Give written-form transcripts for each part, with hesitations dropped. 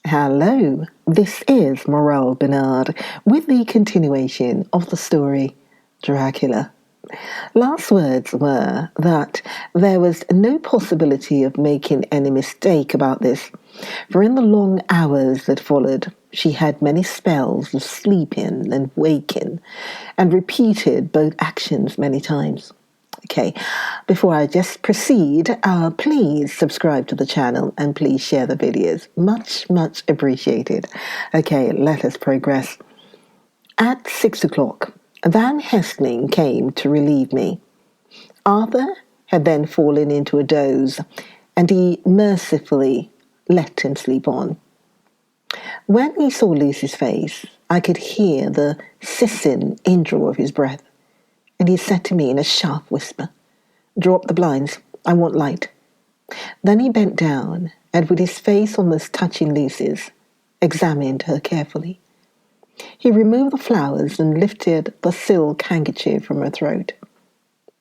Hello, this is Morel Bernard with the continuation of the story Dracula. Last words were that there was no possibility of making any mistake about this, for in the long hours that followed, she had many spells of sleeping and waking, and repeated both actions many times. Okay, before I just proceed, please subscribe to the channel and please share the videos. Much appreciated. Okay, let us progress. At 6 o'clock, Van Helsing came to relieve me. Arthur had then fallen into a doze, and he mercifully let him sleep on. When he saw Lucy's face, I could hear the hissing indraw of his breath, and he said to me in a sharp whisper, "Draw up the blinds. I want light." Then he bent down, and with his face almost touching Lucy's, examined her carefully. He removed the flowers and lifted the silk handkerchief from her throat.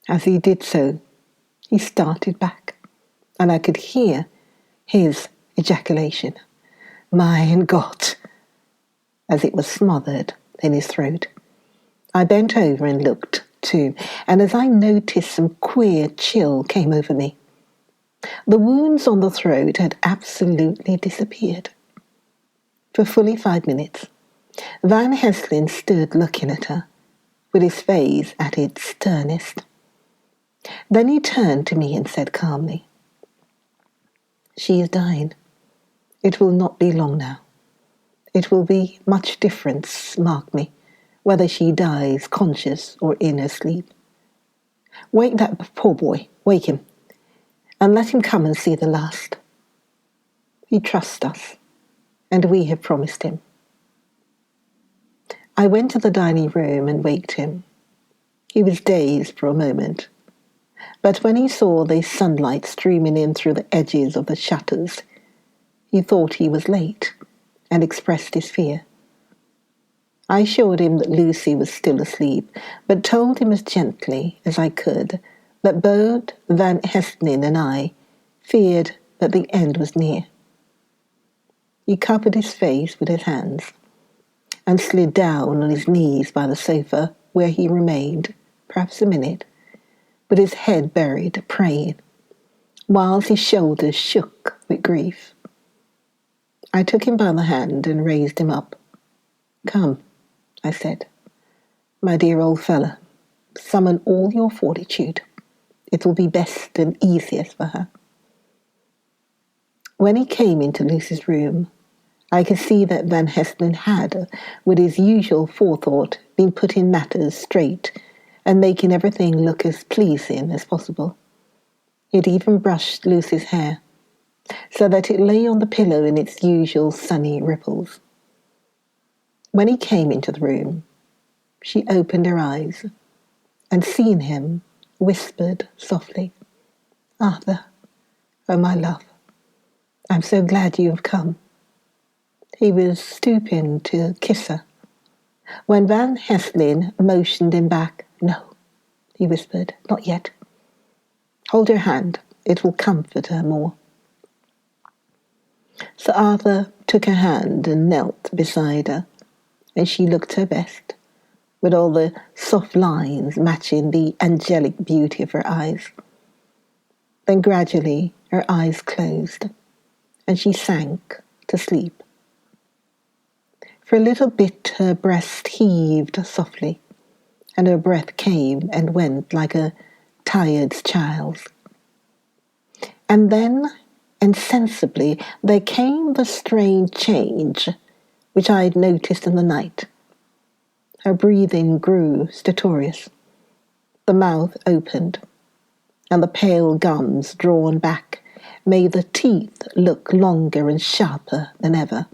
As he did so, he started back, and I could hear his ejaculation, "Mein Gott," as it was smothered in his throat. I bent over and looked, too, and as I noticed, some queer chill came over me. The wounds on the throat had absolutely disappeared. For fully 5 minutes, Van Helsing stood looking at her, with his face at its sternest. Then he turned to me and said calmly, "She is dying. It will not be long now. It will be much difference, mark me, whether she dies conscious or in her sleep. Wake that poor boy, wake him, and let him come and see the last. He trusts us, and we have promised him." I went to the dining room and waked him. He was dazed for a moment, but when he saw the sunlight streaming in through the edges of the shutters, he thought he was late and expressed his fear. I assured him that Lucy was still asleep, but told him as gently as I could that both Van Helsing and I feared that the end was near. He covered his face with his hands and slid down on his knees by the sofa, where he remained, perhaps a minute, with his head buried, praying, whilst his shoulders shook with grief. I took him by the hand and raised him up. "Come," I said, "my dear old fellow, summon all your fortitude. It will be best and easiest for her." When he came into Lucy's room, I could see that Van Helsing had, with his usual forethought, been putting matters straight and making everything look as pleasing as possible. He'd even brushed Lucy's hair, so that it lay on the pillow in its usual sunny ripples. When he came into the room, she opened her eyes and, seeing him, whispered softly, "Arthur, oh my love, I'm so glad you have come." He was stooping to kiss her, when Van Helsing motioned him back. "No," he whispered, "not yet. Hold her hand, it will comfort her more." Sir Arthur took her hand and knelt beside her, and she looked her best, with all the soft lines matching the angelic beauty of her eyes. Then gradually her eyes closed, and she sank to sleep. For a little bit her breast heaved softly, and her breath came and went like a tired child's. And then, insensibly, there came the strange change which I had noticed in the night. Her breathing grew stertorous, the mouth opened, and the pale gums drawn back made the teeth look longer and sharper than ever.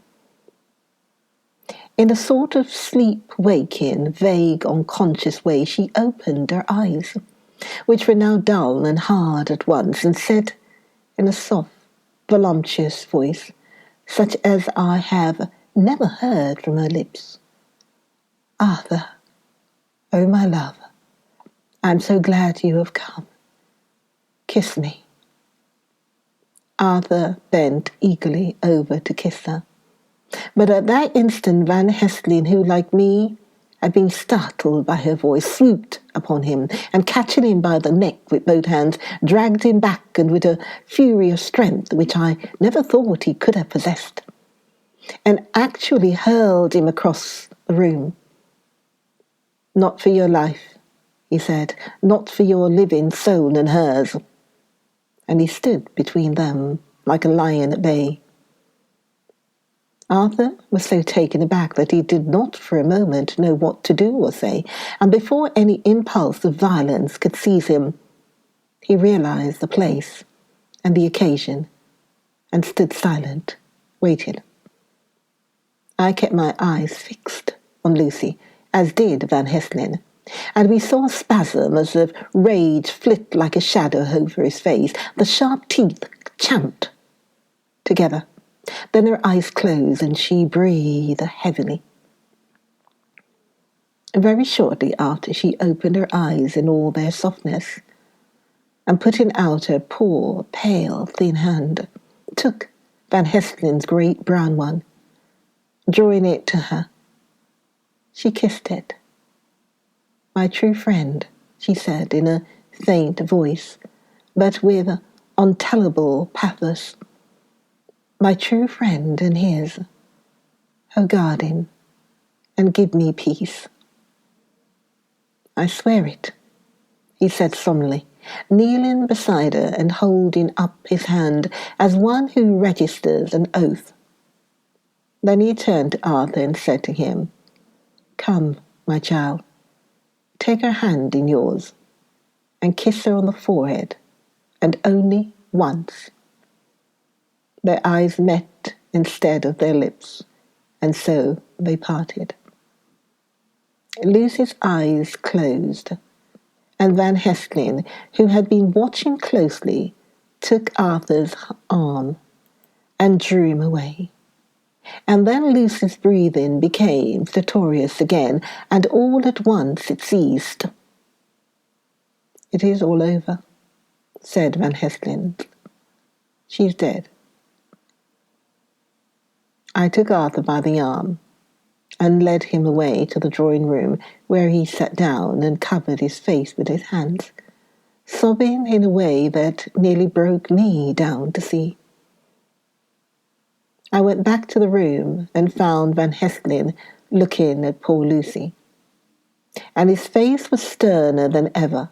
In a sort of sleep-waking, vague, unconscious way, she opened her eyes, which were now dull and hard at once, and said in a soft, voluptuous voice, such as I have never heard from her lips, "Arthur, oh my love, I'm so glad you have come. Kiss me." Arthur bent eagerly over to kiss her, But at that instant Van Helsing, who, like me, had been startled by her voice, swooped upon him, and catching him by the neck with both hands, dragged him back, and with a fury of strength which I never thought he could have possessed, and actually hurled him across the room. "Not for your life," he said, "not for your living soul and hers." And he stood between them like a lion at bay. Arthur was so taken aback that he did not for a moment know what to do or say, and before any impulse of violence could seize him, he realized the place and the occasion, and stood silent, waiting. I kept my eyes fixed on Lucy, as did Van Helsing, and we saw spasms of rage flit like a shadow over his face. The sharp teeth champed together. Then her eyes closed, and she breathed heavily. Very shortly after, she opened her eyes in all their softness, and putting out her poor, pale, thin hand, took Van Helsling's great brown one. Drawing it to her, she kissed it. "My true friend," she said in a faint voice, but with untellable pathos. "My true friend and his. Oh, guard him, and give me peace." "I swear it," he said solemnly, kneeling beside her and holding up his hand as one who registers an oath. Then he turned to Arthur and said to him, "Come, my child, take her hand in yours, and kiss her on the forehead, and only once." Their eyes met instead of their lips, and so they parted. Lucy's eyes closed, and Van Helsing, who had been watching closely, took Arthur's arm and drew him away. And then Lucy's breathing became stertorous again, and all at once it ceased. "It is all over," said Van Helsing. "She's dead." I took Arthur by the arm and led him away to the drawing-room, where he sat down and covered his face with his hands, sobbing in a way that nearly broke me down to see. I went back to the room and found Van Helsing looking at poor Lucy, and his face was sterner than ever.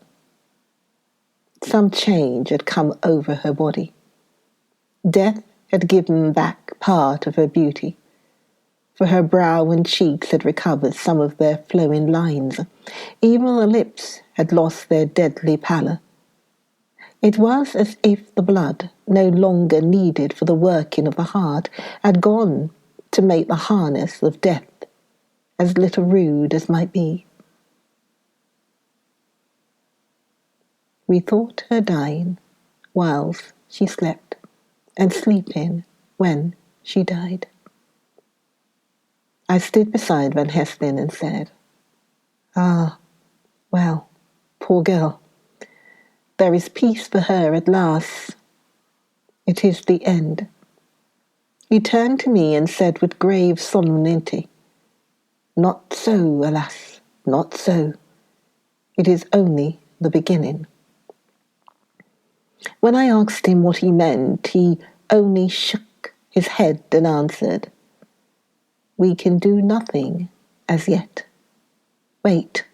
Some change had come over her body. Death had given back part of her beauty, for her brow and cheeks had recovered some of their flowing lines. Even the lips had lost their deadly pallor. It was as if the blood, no longer needed for the working of the heart, had gone to make the harness of death as little rude as might be. We thought her dying whilst she slept, and sleeping when she died. I stood beside Van Helsing and said, "Ah, well, poor girl. There is peace for her at last. It is the end." He turned to me and said with grave solemnity, "Not so, alas, not so. It is only the beginning." When I asked him what he meant, he only shook his head and answered, "We can do nothing as yet. Wait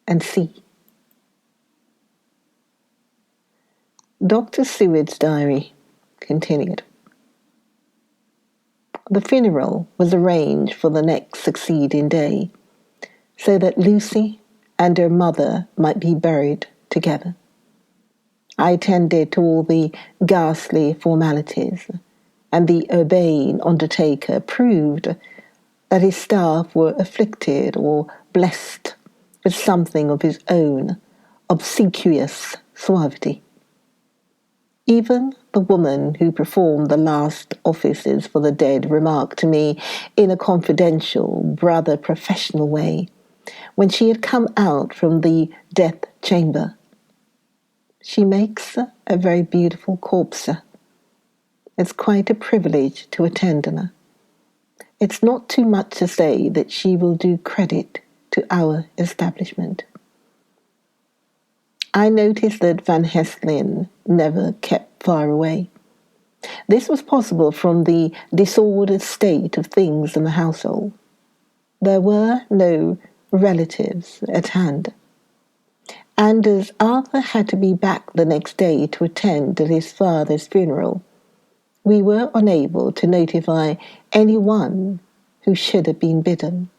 and see." Dr. Seward's diary continued. The funeral was arranged for the next succeeding day, so that Lucy and her mother might be buried together. I attended to all the ghastly formalities, and the urbane undertaker proved that his staff were afflicted or blessed with something of his own obsequious suavity. Even the woman who performed the last offices for the dead remarked to me in a confidential, rather professional way, when she had come out from the death chamber, "She makes a very beautiful corpse. It's quite a privilege to attend on her. It's not too much to say that she will do credit to our establishment. I noticed that Van Hesselin never kept far away. This was possible from the disordered state of things in the household. There were no relatives at hand. And as Arthur had to be back the next day to attend at his father's funeral, we were unable to notify anyone who should have been bidden.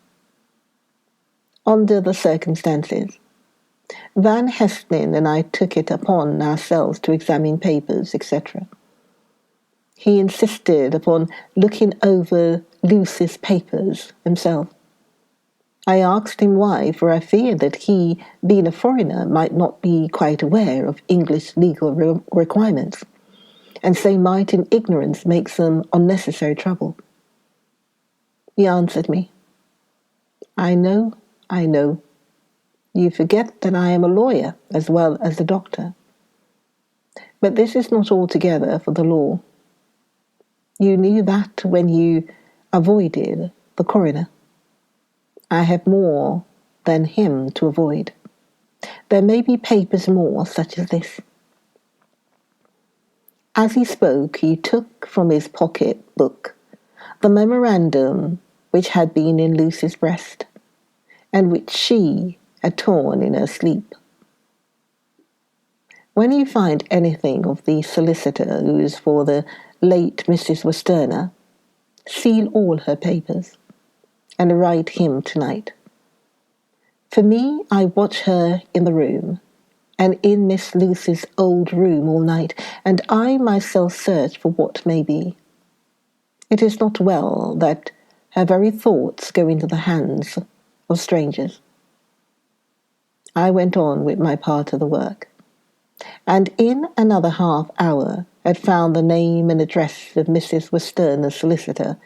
Under the circumstances, Van Hesselin and I took it upon ourselves to examine papers, etc. He insisted upon looking over Lucy's papers himself. I asked him why, for I feared that he, being a foreigner, might not be quite aware of English legal requirements, and so might in ignorance make some unnecessary trouble. He answered me, I know. You forget that I am a lawyer as well as a doctor. But this is not altogether for the law. You knew that when you avoided the coroner. I have more than him to avoid. There may be papers more such as this. As he spoke, he took from his pocket book the memorandum which had been in Lucy's breast, and which she had torn in her sleep. When you find anything of the solicitor who is for the late Mrs. Westerner, seal all her papers, and write him tonight. For me, I watch her in the room, and in Miss Lucy's old room all night, and I myself search for what may be. It is not well that her very thoughts go into the hands of strangers. I went on with my part of the work, and in another half hour had found the name and address of Mrs. Westerner's solicitor,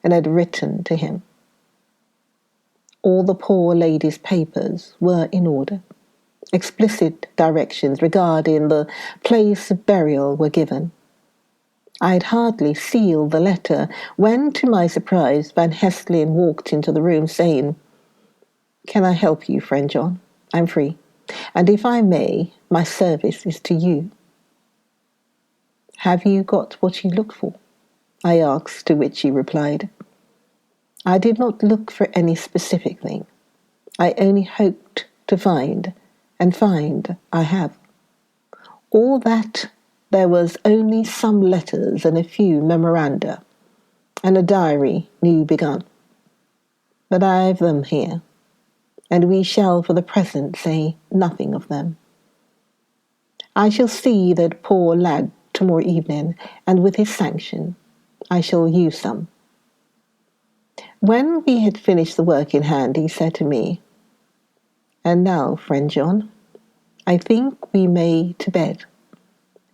and had written to him. All the poor lady's papers were in order. Explicit directions regarding the place of burial were given. I had hardly sealed the letter when, to my surprise, Van Hesselin walked into the room saying, Can I help you, friend John? I'm free, and if I may, my service is to you. Have you got what you look for? I asked, to which he replied, I did not look for any specific thing. I only hoped to find, and find I have. All that there was only some letters and a few memoranda, and a diary new begun. But I have them here, and we shall for the present say nothing of them. I shall see that poor lad tomorrow evening, and with his sanction I shall use some. When we had finished the work in hand, he said to me, And now, friend John, I think we may to bed.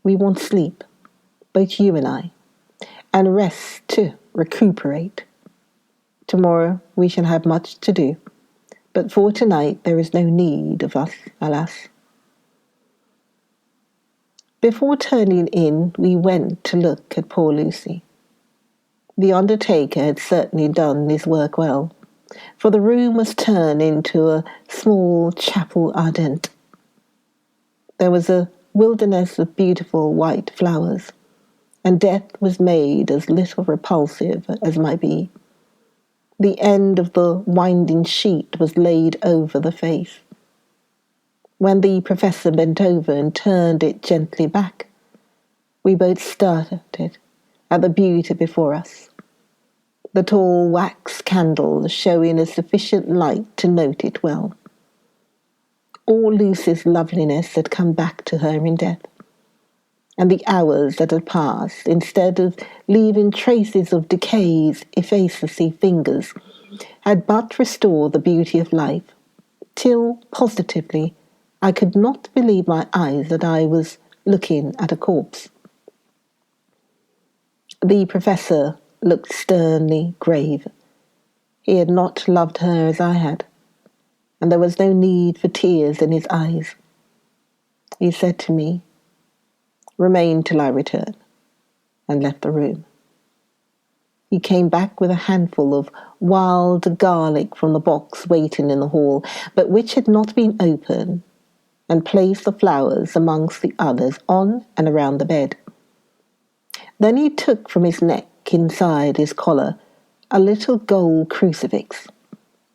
We want sleep, both you and I, and rest to recuperate. Tomorrow we shall have much to do, but for tonight there is no need of us, alas. Before turning in, we went to look at poor Lucy. The undertaker had certainly done his work well, for the room was turned into a small chapel ardente. There was a wilderness of beautiful white flowers, and death was made as little repulsive as might be. The end of the winding sheet was laid over the face. When the professor bent over and turned it gently back, we both started at the beauty before us, the tall wax candle showing a sufficient light to note it well. All Lucy's loveliness had come back to her in death, and the hours that had passed, instead of leaving traces of decay's effacery fingers, had but restored the beauty of life, till positively I could not believe my eyes that I was looking at a corpse. The professor looked sternly grave. He had not loved her as I had, and there was no need for tears in his eyes. He said to me, Remain till I return, and left the room. He came back with a handful of wild garlic from the box waiting in the hall, but which had not been opened, and placed the flowers amongst the others on and around the bed. Then he took from his neck, inside his collar, a little gold crucifix,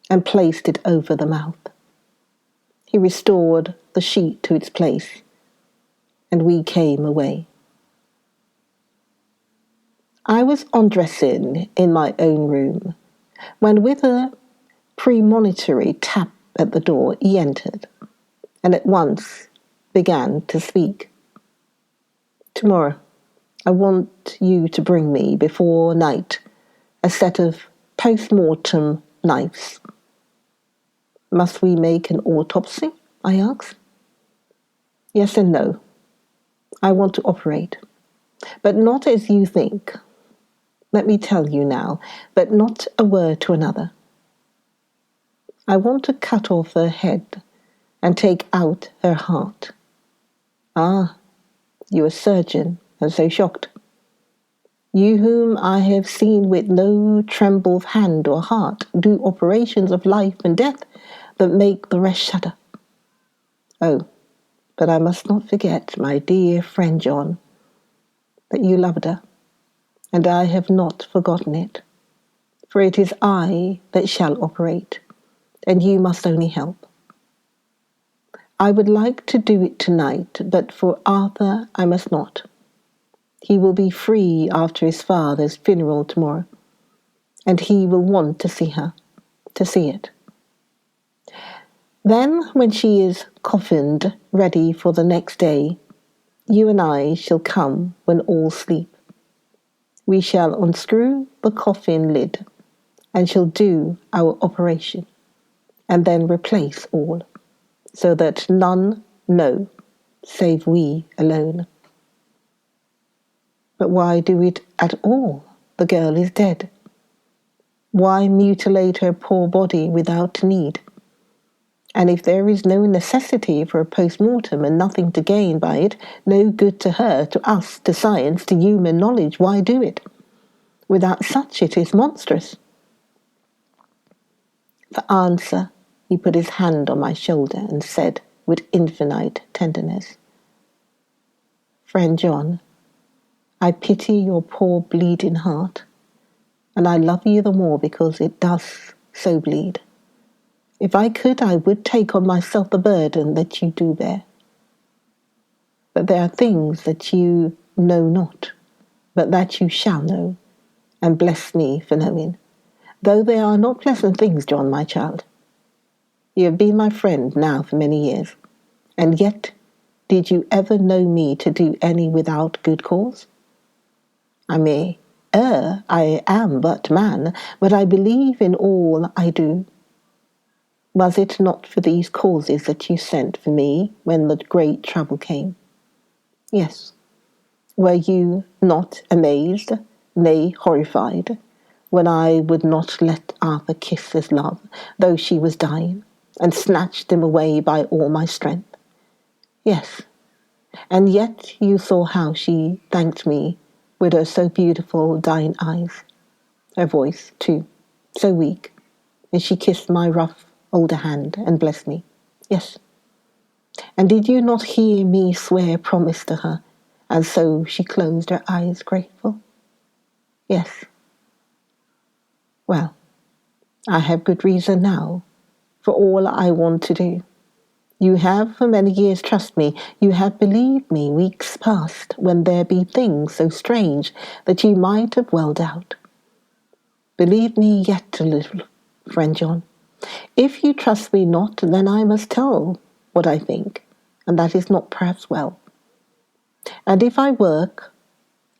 and placed it over the mouth. He restored the sheet to its place, and we came away. I was undressing in my own room, when with a premonitory tap at the door he entered, and at once began to speak. "Tomorrow, I want you to bring me, before night, a set of post-mortem knives." "Must we make an autopsy?" I asked. "Yes and no. I want to operate, but not as you think. Let me tell you now, but not a word to another. I want to cut off her head and take out her heart." "Ah, you a surgeon, and so shocked. You whom I have seen with no tremble of hand or heart do operations of life and death that make the rest shudder. Oh, but I must not forget, my dear friend John, that you loved her, and I have not forgotten it, for it is I that shall operate, and you must only help. I would like to do it tonight, but for Arthur I must not. He will be free after his father's funeral tomorrow, and he will want to see her, to see it. Then, when she is coffined, ready for the next day, you and I shall come when all sleep. We shall unscrew the coffin lid, and shall do our operation, and then replace all, so that none know, save we alone." "But why do it at all? The girl is dead. Why mutilate her poor body without need? And if there is no necessity for a post-mortem and nothing to gain by it, no good to her, to us, to science, to human knowledge, why do it? Without such it is monstrous." For answer, he put his hand on my shoulder and said with infinite tenderness, "Friend John, I pity your poor bleeding heart, and I love you the more because it does so bleed. If I could, I would take on myself the burden that you do bear. But there are things that you know not, but that you shall know, and bless me for knowing, though they are not pleasant things, John, my child. You have been my friend now for many years, and yet did you ever know me to do any without good cause? I may err, I am but man, but I believe in all I do. Was it not for these causes that you sent for me when the great trouble came? Yes. Were you not amazed, nay, horrified, when I would not let Arthur kiss his love, though she was dying, and snatched him away by all my strength? Yes. And yet you saw how she thanked me with her so beautiful dying eyes, her voice, too, so weak, and she kissed my rough older hand and blessed me. Yes. And did you not hear me swear promise to her, and so she closed her eyes grateful? Yes. Well, I have good reason now for all I want to do. You have for many years trust me, you have believed me weeks past, when there be things so strange that you might have well doubt. Believe me yet a little, friend John. If you trust me not, then I must tell what I think, and that is not perhaps well. And if I work,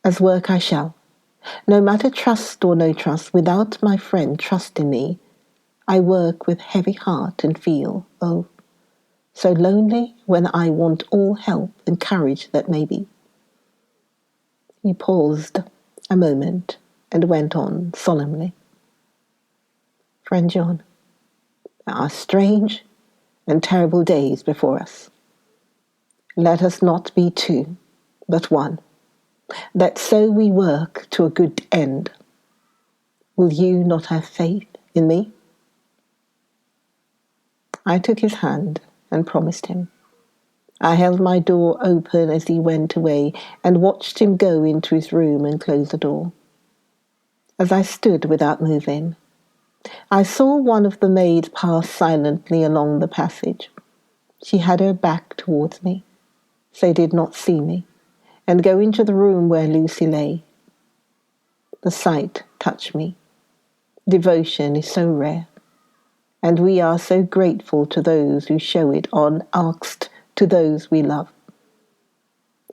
as work I shall, no matter trust or no trust, without my friend trusting me, I work with heavy heart and feel, oh, so lonely when I want all help and courage that may be." He paused a moment and went on solemnly. "Friend John, there are strange and terrible days before us. Let us not be two, but one, that so we work to a good end. Will you not have faith in me? I took his hand and promised him. I held my door open as he went away and watched him go into his room and close the door. As I stood without moving, I saw one of the maids pass silently along the passage. She had her back towards me, so did not see me, and go into the room where Lucy lay. The sight touched me. Devotion is so rare, and we are so grateful to those who show it unasked to those we love.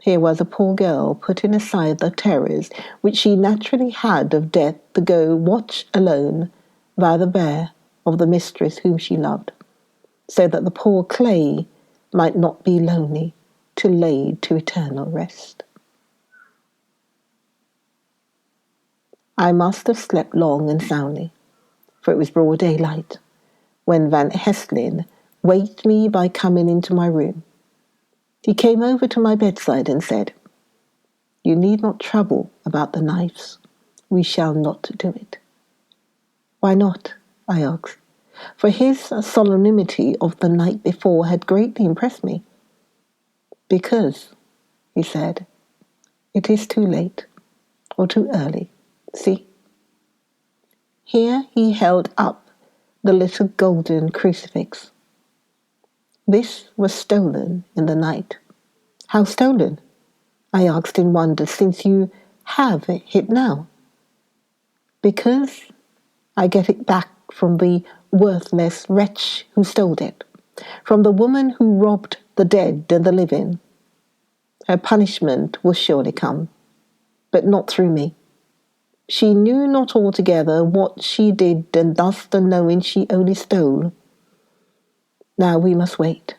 Here was a poor girl putting aside the terrors which she naturally had of death to go watch alone by the bier of the mistress whom she loved, so that the poor clay might not be lonely till laid to eternal rest. I must have slept long and soundly, for it was broad daylight, when Van Hesselin waked me by coming into my room. He came over to my bedside and said, "You need not trouble about the knives. We shall not do it." "Why not?" I asked, for his solemnity of the night before had greatly impressed me. "Because," he said, "it is too late, or too early. See?" Here he held up the little golden crucifix. This was stolen in the night. "How stolen?" I asked in wonder, "since you have it now." "Because I get it back from the worthless wretch who stole it, from the woman who robbed the dead and the living. Her punishment will surely come, but not through me. She knew not altogether what she did, and thus the knowing she only stole. Now we must wait."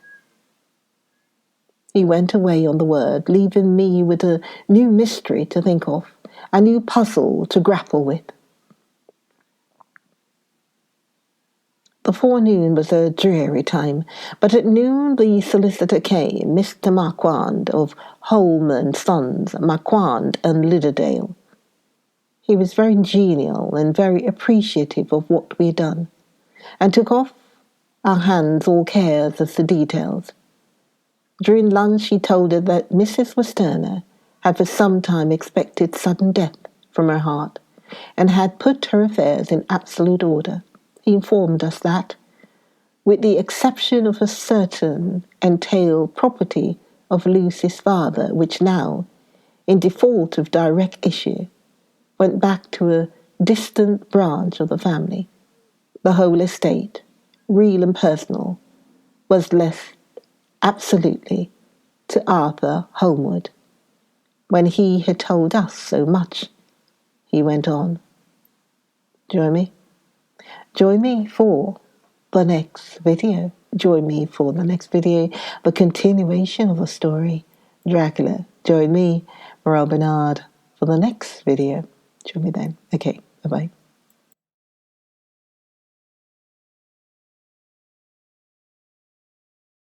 He went away on the word, leaving me with a new mystery to think of, a new puzzle to grapple with. The forenoon was a dreary time, but at noon the solicitor came, Mr. Marquand of Holman Sons, Marquand and Lidderdale. He was very genial and very appreciative of what we had done, and took off our hands all cares as to details. During lunch he told her that Mrs. Westerner had for some time expected sudden death from her heart, and had put her affairs in absolute order. He informed us that, with the exception of a certain entailed property of Lucy's father, which now, in default of direct issue, went back to a distant branch of the family, the whole estate, real and personal, was left absolutely to Arthur Holmwood. When he had told us so much, he went on. Join me? Join me for the next video. Join me for the next video, the continuation of the story, Dracula. Join me, Morel Bernard, for the next video. Join me then. Okay, bye-bye.